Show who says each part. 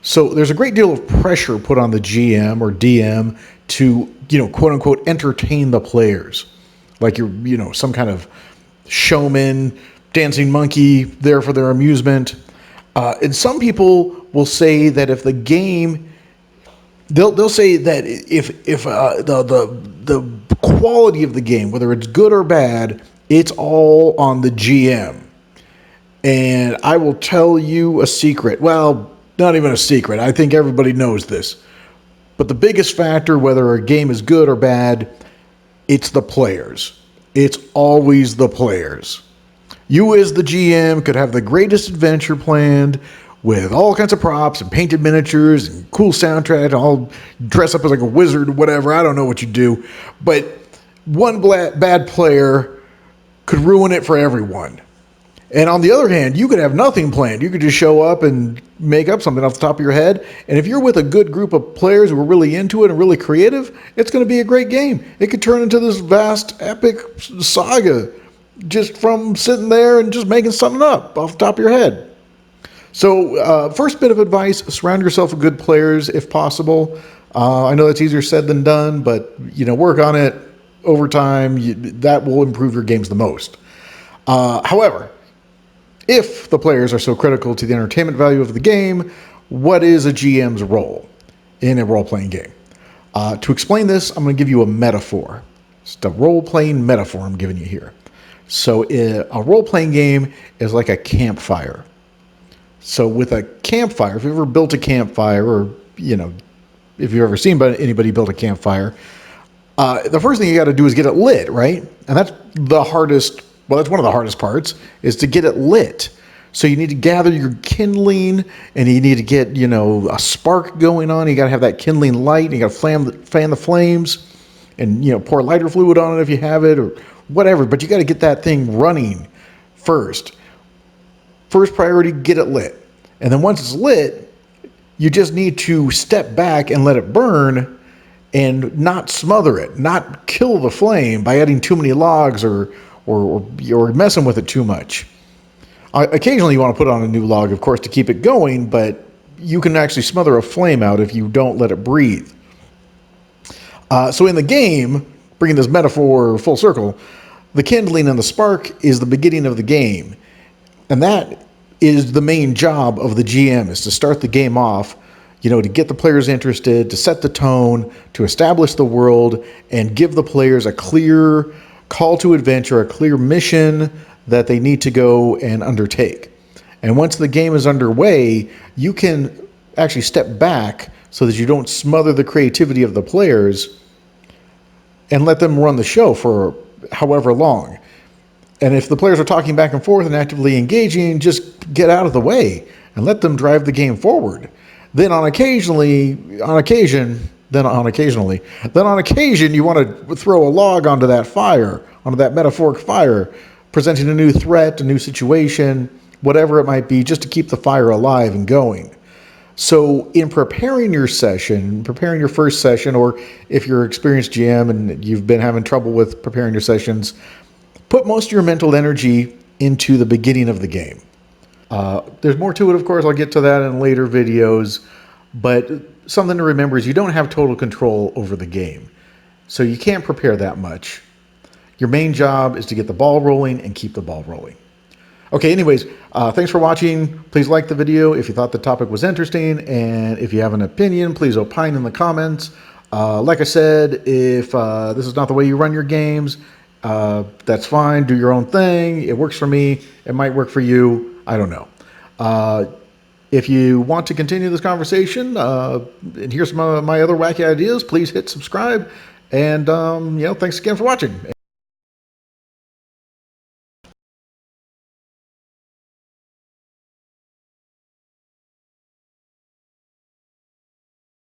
Speaker 1: So there's a great deal of pressure put on the GM or DM to, quote unquote, entertain the players. Like you're, some kind of showman, dancing monkey there for their amusement. And some people will say that if the game, they'll say that if the quality of the game, whether it's good or bad, it's all on the GM. And I will tell you a secret. Well, not even a secret. I think everybody knows this. But the biggest factor, whether a game is good or bad, it's the players. It's always the players. You as the GM could have the greatest adventure planned with all kinds of props and painted miniatures and cool soundtrack, all dress up as like a wizard or whatever. I don't know what you do. But one bad player could ruin it for everyone. And on the other hand, you could have nothing planned. You could just show up and make up something off the top of your head. And if you're with a good group of players who are really into it and really creative, it's going to be a great game. It could turn into this vast, epic saga just from sitting there and just making something up off the top of your head. So first bit of advice, surround yourself with good players if possible. I know that's easier said than done, but work on it over time. That will improve your games the most. However, if the players are so critical to the entertainment value of the game, what is a GM's role in a role-playing game? To explain this, I'm going to give you a metaphor. It's a role-playing metaphor I'm giving you here. So a role-playing game is like a campfire. So with a campfire, if you've ever built a campfire, or if you've ever seen anybody build a campfire, the first thing you got to do is get it lit, right? And that's the hardest. Well, that's one of the hardest parts, is to get it lit. So you need to gather your kindling, and you need to get, a spark going on. You got to have that kindling light, and you got to fan the flames, and, pour lighter fluid on it if you have it, or whatever. But you got to get that thing running first. First priority, get it lit. And then once it's lit, you just need to step back and let it burn and not smother it, not kill the flame by adding too many logs or messing with it too much. Occasionally you want to put on a new log, of course, to keep it going, but you can actually smother a flame out if you don't let it breathe. So in the game, bringing this metaphor full circle, the kindling and the spark is the beginning of the game. And that is the main job of the GM, is to start the game off, to get the players interested, to set the tone, to establish the world, and give the players a clear call to adventure, a clear mission that they need to go and undertake. And once the game is underway, you can actually step back so that you don't smother the creativity of the players and let them run the show for however long. And if the players are talking back and forth and actively engaging, just get out of the way and let them drive the game forward. Then on occasion, you want to throw a log onto that fire, onto that metaphoric fire, presenting a new threat, a new situation, whatever it might be, just to keep the fire alive and going. So in preparing your first session, or if you're an experienced GM and you've been having trouble with preparing your sessions, put most of your mental energy into the beginning of the game. There's more to it, of course. I'll get to that in later videos. But something to remember is you don't have total control over the game. So you can't prepare that much. Your main job is to get the ball rolling and keep the ball rolling. Okay, anyways, thanks for watching. Please like the video if you thought the topic was interesting. And if you have an opinion, please opine in the comments. Like I said, if this is not the way you run your games, that's fine. Do your own thing. It works for me. It might work for you. I don't know. If you want to continue this conversation and hear some of my other wacky ideas, please hit subscribe. And, thanks again for watching.